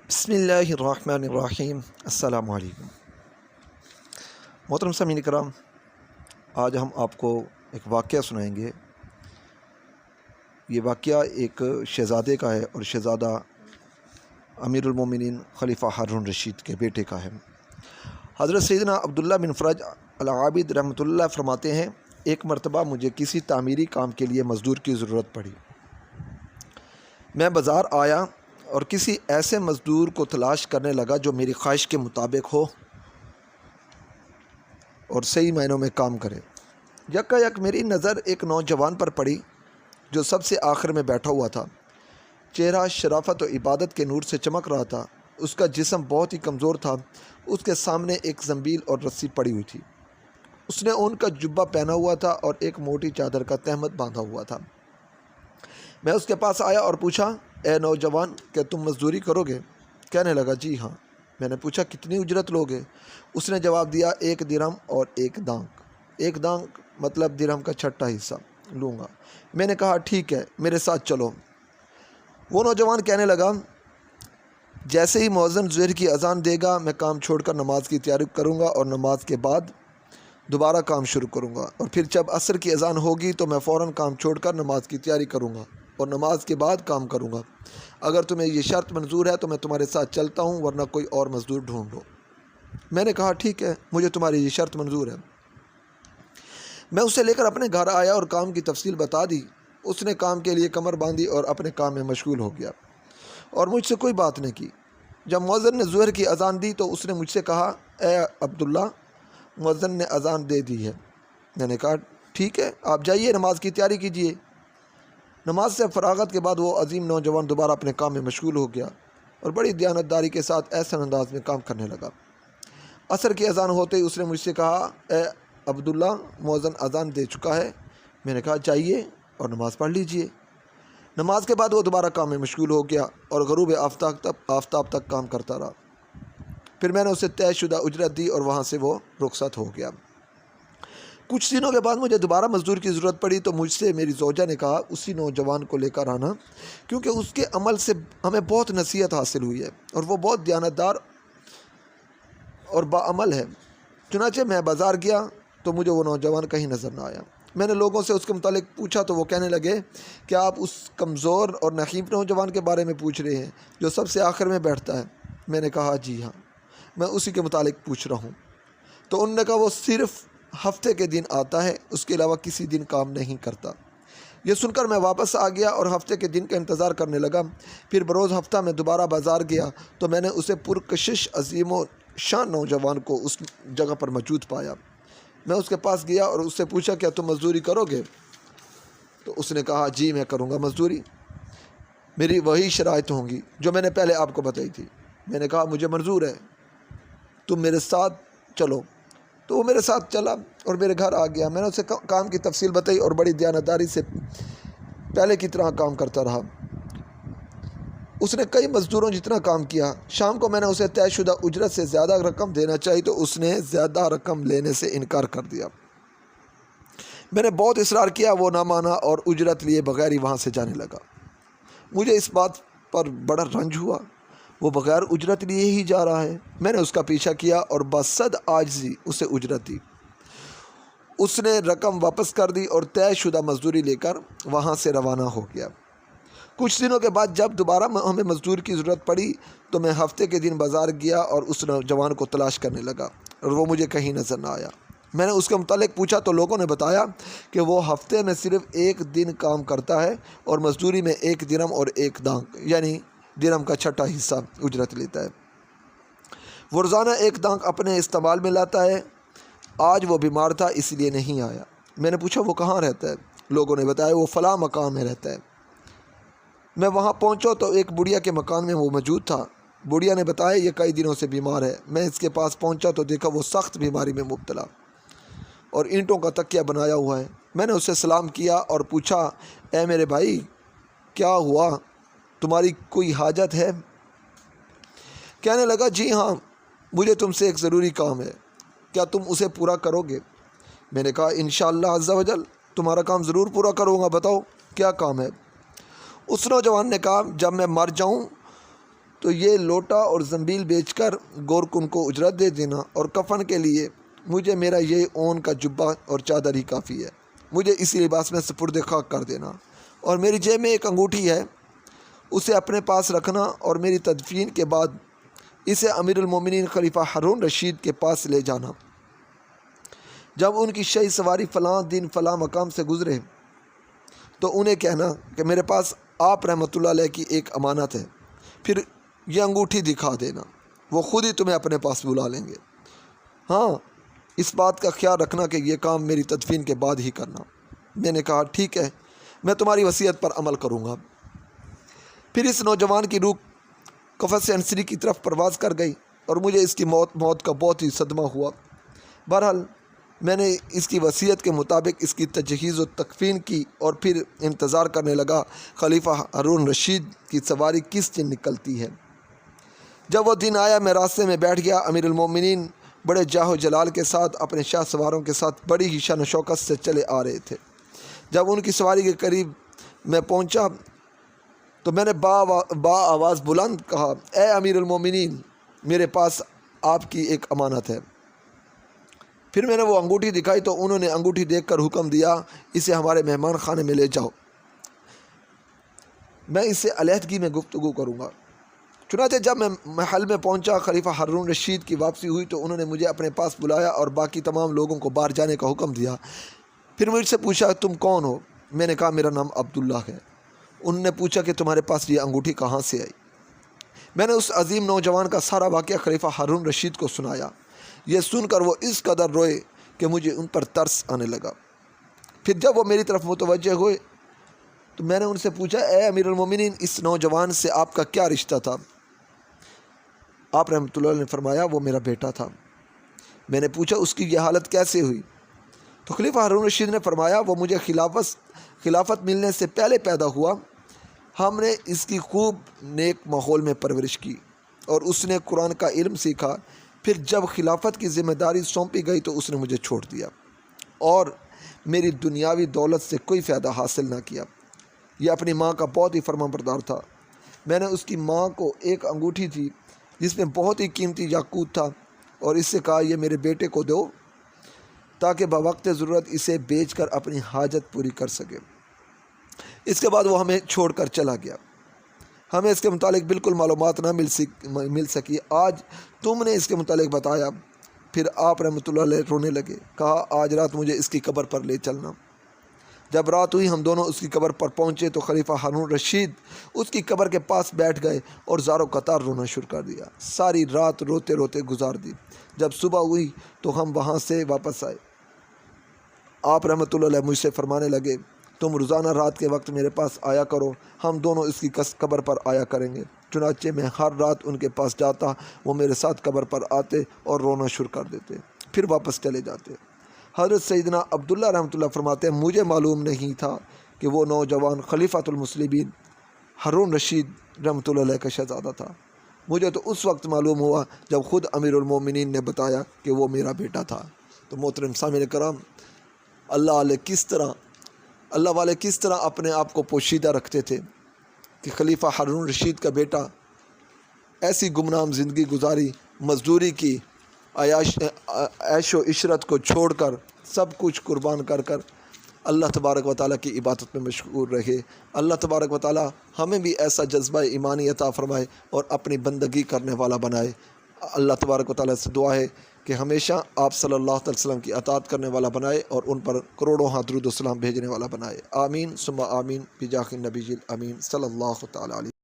بسم اللہ الرحمن الرحیم۔ السلام علیکم محترم سامعین کرام، آج ہم آپ کو ایک واقعہ سنائیں گے۔ یہ واقعہ ایک شہزادے کا ہے اور شہزادہ امیر المومنین خلیفہ ہارون رشید کے بیٹے کا ہے۔ حضرت سیدنا عبداللہ بن فرج العابد رحمۃ اللہ فرماتے ہیں، ایک مرتبہ مجھے کسی تعمیری کام کے لیے مزدور کی ضرورت پڑی۔ میں بازار آیا اور کسی ایسے مزدور کو تلاش کرنے لگا جو میری خواہش کے مطابق ہو اور صحیح معنوں میں کام کرے۔ یک میری نظر ایک نوجوان پر پڑی جو سب سے آخر میں بیٹھا ہوا تھا۔ چہرہ شرافت و عبادت کے نور سے چمک رہا تھا۔ اس کا جسم بہت ہی کمزور تھا۔ اس کے سامنے ایک زنبیل اور رسی پڑی ہوئی تھی۔ اس نے اون کا جبہ پہنا ہوا تھا اور ایک موٹی چادر کا تہمت باندھا ہوا تھا۔ میں اس کے پاس آیا اور پوچھا، اے نوجوان، کیا تم مزدوری کرو گے؟ کہنے لگا، جی ہاں۔ میں نے پوچھا، کتنی اجرت لوگے؟ اس نے جواب دیا، 1 درہم اور 1 دانگ۔ 1 دانگ مطلب درہم کا چھٹا حصہ لوں گا۔ میں نے کہا، ٹھیک ہے، میرے ساتھ چلو۔ وہ نوجوان کہنے لگا، جیسے ہی مؤذن ظہر کی اذان دے گا میں کام چھوڑ کر نماز کی تیاری کروں گا اور نماز کے بعد دوبارہ کام شروع کروں گا، اور پھر جب عصر کی اذان ہوگی تو میں فوراً کام چھوڑ کر نماز کی تیاری کروں گا اور نماز کے بعد کام کروں گا۔ اگر تمہیں یہ شرط منظور ہے تو میں تمہارے ساتھ چلتا ہوں، ورنہ کوئی اور مزدور ڈھونڈو۔ میں نے کہا، ٹھیک ہے، مجھے تمہاری یہ شرط منظور ہے۔ میں اسے لے کر اپنے گھر آیا اور کام کی تفصیل بتا دی۔ اس نے کام کے لیے کمر باندھی اور اپنے کام میں مشغول ہو گیا اور مجھ سے کوئی بات نہیں کی۔ جب مؤذن نے ظہر کی اذان دی تو اس نے مجھ سے کہا، اے عبداللہ، مؤذن نے اذان دے دی ہے۔ میں نے کہا، ٹھیک ہے، آپ جائیے، نماز کی تیاری کیجیے۔ نماز سے فراغت کے بعد وہ عظیم نوجوان دوبارہ اپنے کام میں مشغول ہو گیا اور بڑی دیانتداری کے ساتھ احسن انداز میں کام کرنے لگا۔ عصر کی اذان ہوتے ہی اس نے مجھ سے کہا، اے عبداللہ، مؤذن اذان دے چکا ہے۔ میں نے کہا، جائیے اور نماز پڑھ لیجیے۔ نماز کے بعد وہ دوبارہ کام میں مشغول ہو گیا اور غروب آفتاب تک کام کرتا رہا۔ پھر میں نے اسے طے شدہ اجرت دی اور وہاں سے وہ رخصت ہو گیا۔ کچھ دنوں کے بعد مجھے دوبارہ مزدور کی ضرورت پڑی تو مجھ سے میری زوجہ نے کہا، اسی نوجوان کو لے کر آنا، کیونکہ اس کے عمل سے ہمیں بہت نصیحت حاصل ہوئی ہے اور وہ بہت دیانتدار اور باعمل ہے۔ چنانچہ میں بازار گیا تو مجھے وہ نوجوان کہیں نظر نہ آیا۔ میں نے لوگوں سے اس کے متعلق پوچھا تو وہ کہنے لگے کہ آپ اس کمزور اور نحیف نوجوان کے بارے میں پوچھ رہے ہیں جو سب سے آخر میں بیٹھتا ہے؟ میں نے کہا، جی ہاں، میں اسی کے متعلق پوچھ رہا ہوں۔ تو انہوں نے کہا، وہ صرف ہفتے کے دن آتا ہے، اس کے علاوہ کسی دن کام نہیں کرتا۔ یہ سن کر میں واپس آ گیا اور ہفتے کے دن کا انتظار کرنے لگا۔ پھر بروز ہفتہ میں دوبارہ بازار گیا تو میں نے اسے پرکشش عظیم و شان نوجوان کو اس جگہ پر موجود پایا۔ میں اس کے پاس گیا اور اس سے پوچھا، کیا تم مزدوری کرو گے؟ تو اس نے کہا، جی میں کروں گا مزدوری، میری وہی شرائط ہوں گی جو میں نے پہلے آپ کو بتائی تھی۔ میں نے کہا، مجھے منظور ہے، تم میرے ساتھ چلو۔ تو وہ میرے ساتھ چلا اور میرے گھر آ گیا۔ میں نے اسے کام کی تفصیل بتائی اور بڑی دیانتداری سے پہلے کی طرح کام کرتا رہا۔ اس نے کئی مزدوروں جتنا کام کیا۔ شام کو میں نے اسے طے شدہ اجرت سے زیادہ رقم دینا چاہی تو اس نے زیادہ رقم لینے سے انکار کر دیا۔ میں نے بہت اصرار کیا، وہ نہ مانا اور اجرت لیے بغیر ہی وہاں سے جانے لگا۔ مجھے اس بات پر بڑا رنج ہوا، وہ بغیر اجرت لیے ہی جا رہا ہے۔ میں نے اس کا پیچھا کیا اور بصد عاجزی اسے اجرت دی۔ اس نے رقم واپس کر دی اور طے شدہ مزدوری لے کر وہاں سے روانہ ہو گیا۔ کچھ دنوں کے بعد جب دوبارہ ہمیں مزدور کی ضرورت پڑی تو میں ہفتے کے دن بازار گیا اور اس نوجوان کو تلاش کرنے لگا اور وہ مجھے کہیں نظر نہ آیا۔ میں نے اس کے متعلق پوچھا تو لوگوں نے بتایا کہ وہ ہفتے میں صرف 1 دن کام کرتا ہے اور مزدوری میں 1 درہم اور 1 دانگ یعنی درہم کا چھٹا حصہ اجرت لیتا ہے۔ وہ روزانہ 1 دانگ اپنے استعمال میں لاتا ہے۔ آج وہ بیمار تھا اس لیے نہیں آیا۔ میں نے پوچھا، وہ کہاں رہتا ہے؟ لوگوں نے بتایا، وہ فلاں مکان میں رہتا ہے۔ میں وہاں پہنچا تو ایک بڑھیا کے مکان میں وہ موجود تھا۔ بڑھیا نے بتایا، یہ کئی دنوں سے بیمار ہے۔ میں اس کے پاس پہنچا تو دیکھا وہ سخت بیماری میں مبتلا اور اینٹوں کا تکیہ بنایا ہوا ہے۔ میں نے اسے سلام کیا اور پوچھا، اے میرے بھائی، کیا ہوا؟ تمہاری کوئی حاجت ہے؟ کہنے لگا، جی ہاں، مجھے تم سے ایک ضروری کام ہے، کیا تم اسے پورا کرو گے؟ میں نے کہا، انشاءاللہ عز و جل تمہارا کام ضرور پورا کروں گا، بتاؤ کیا کام ہے؟ اس نوجوان نے کہا، جب میں مر جاؤں تو یہ لوٹا اور زنبیل بیچ کر گورکن کو اجرت دے دینا، اور کفن کے لیے مجھے میرا یہ اون کا جبہ اور چادر ہی کافی ہے، مجھے اسی لباس میں سپرد خاک کر دینا، اور میری جیب میں ایک انگوٹھی ہے، اسے اپنے پاس رکھنا، اور میری تدفین کے بعد اسے امیر المومنین خلیفہ ہارون رشید کے پاس لے جانا۔ جب ان کی شہی سواری فلاں دن فلاں مقام سے گزرے تو انہیں کہنا کہ میرے پاس آپ رحمۃ اللہ علیہ کی ایک امانت ہے، پھر یہ انگوٹھی دکھا دینا، وہ خود ہی تمہیں اپنے پاس بلا لیں گے۔ ہاں، اس بات کا خیال رکھنا کہ یہ کام میری تدفین کے بعد ہی کرنا۔ میں نے کہا ٹھیک ہے، میں تمہاری وصیت پر عمل کروں گا۔ پھر اس نوجوان کی روح قفس عنصری کی طرف پرواز کر گئی، اور مجھے اس کی موت کا بہت ہی صدمہ ہوا۔ بہرحال میں نے اس کی وصیت کے مطابق اس کی تجہیز و تکفین کی، اور پھر انتظار کرنے لگا خلیفہ ہارون رشید کی سواری کس دن نکلتی ہے۔ جب وہ دن آیا میں راستے میں بیٹھ گیا۔ امیر المومنین بڑے جاہ و جلال کے ساتھ اپنے شاہ سواروں کے ساتھ بڑی ہی شان و شوکت سے چلے آ رہے تھے۔ جب ان کی سواری کے قریب میں پہنچا تو میں نے با آواز بلند کہا، اے امیر المومنین، میرے پاس آپ کی ایک امانت ہے۔ پھر میں نے وہ انگوٹھی دکھائی تو انہوں نے انگوٹھی دیکھ کر حکم دیا، اسے ہمارے مہمان خانے میں لے جاؤ، میں اس سے علیحدگی میں گفتگو کروں گا۔ چنانچہ جب میں محل میں پہنچا، خلیفہ ہارون رشید کی واپسی ہوئی تو انہوں نے مجھے اپنے پاس بلایا اور باقی تمام لوگوں کو باہر جانے کا حکم دیا۔ پھر مجھ سے پوچھا تم کون ہو؟ میں نے کہا میرا نام عبداللہ ہے۔ انہوں نے پوچھا کہ تمہارے پاس یہ انگوٹھی کہاں سے آئی؟ میں نے اس عظیم نوجوان کا سارا واقعہ خلیفہ ہارون رشید کو سنایا۔ یہ سن کر وہ اس قدر روئے کہ مجھے ان پر ترس آنے لگا۔ پھر جب وہ میری طرف متوجہ ہوئے تو میں نے ان سے پوچھا، اے امیر المومنین، اس نوجوان سے آپ کا کیا رشتہ تھا؟ آپ رحمۃ اللہ علیہ نے فرمایا وہ میرا بیٹا تھا۔ میں نے پوچھا اس کی یہ حالت کیسے ہوئی؟ تو خلیفہ ہارون رشید نے فرمایا وہ مجھے خلافت ملنے سے پہلے پیدا ہوا، ہم نے اس کی خوب نیک ماحول میں پرورش کی اور اس نے قرآن کا علم سیکھا۔ پھر جب خلافت کی ذمہ داری سونپی گئی تو اس نے مجھے چھوڑ دیا اور میری دنیاوی دولت سے کوئی فائدہ حاصل نہ کیا۔ یہ اپنی ماں کا بہت ہی فرمان بردار تھا۔ میں نے اس کی ماں کو ایک انگوٹھی تھی جس میں بہت ہی قیمتی یاقوت تھا، اور اس سے کہا یہ میرے بیٹے کو دو تاکہ بوقت ضرورت اسے بیچ کر اپنی حاجت پوری کر سکے۔ اس کے بعد وہ ہمیں چھوڑ کر چلا گیا۔ ہمیں اس کے متعلق بالکل معلومات نہ مل سکی۔ آج تم نے اس کے متعلق بتایا۔ پھر آپ رحمۃ اللہ علیہ رونے لگے، کہا آج رات مجھے اس کی قبر پر لے چلنا۔ جب رات ہوئی ہم دونوں اس کی قبر پر پہنچے تو خلیفہ ہارون رشید اس کی قبر کے پاس بیٹھ گئے اور زاروں قطار رونا شروع کر دیا۔ ساری رات روتے روتے گزار دی۔ جب صبح ہوئی تو ہم وہاں سے واپس آئے۔ آپ رحمۃ اللہ علیہ مجھ سے فرمانے لگے، تم روزانہ رات کے وقت میرے پاس آیا کرو، ہم دونوں اس کی قبر پر آیا کریں گے۔ چنانچہ میں ہر رات ان کے پاس جاتا، وہ میرے ساتھ قبر پر آتے اور رونا شروع کر دیتے، پھر واپس چلے جاتے۔ حضرت سیدنا عبداللہ رحمۃ اللہ فرماتے ہیں مجھے معلوم نہیں تھا کہ وہ نوجوان خلیفۃ المسلمین ہارون رشید رحمۃ اللہ علیہ کا شہزادہ تھا۔ مجھے تو اس وقت معلوم ہوا جب خود امیر المومنین نے بتایا کہ وہ میرا بیٹا تھا۔ تو محترم سامعین کرام، اللہ والے کس طرح اپنے آپ کو پوشیدہ رکھتے تھے کہ خلیفہ ہارون رشید کا بیٹا ایسی گمنام زندگی گزاری، مزدوری کی، عیش و عشرت کو چھوڑ کر سب کچھ قربان کر کر اللہ تبارک و تعالیٰ کی عبادت میں مشغول رہے۔ اللہ تبارک و تعالیٰ ہمیں بھی ایسا جذبہ ایمانی عطا فرمائے اور اپنی بندگی کرنے والا بنائے۔ اللہ تبارک و تعالیٰ سے دعا ہے کہ ہمیشہ آپ صلی اللہ علیہ وسلم کی اطاعت کرنے والا بنائے اور ان پر کروڑوں درود و سلام بھیجنے والا بنائے۔ آمین ثم آمین بجاہ النبی الامین صلی اللہ تعالیٰ علیہ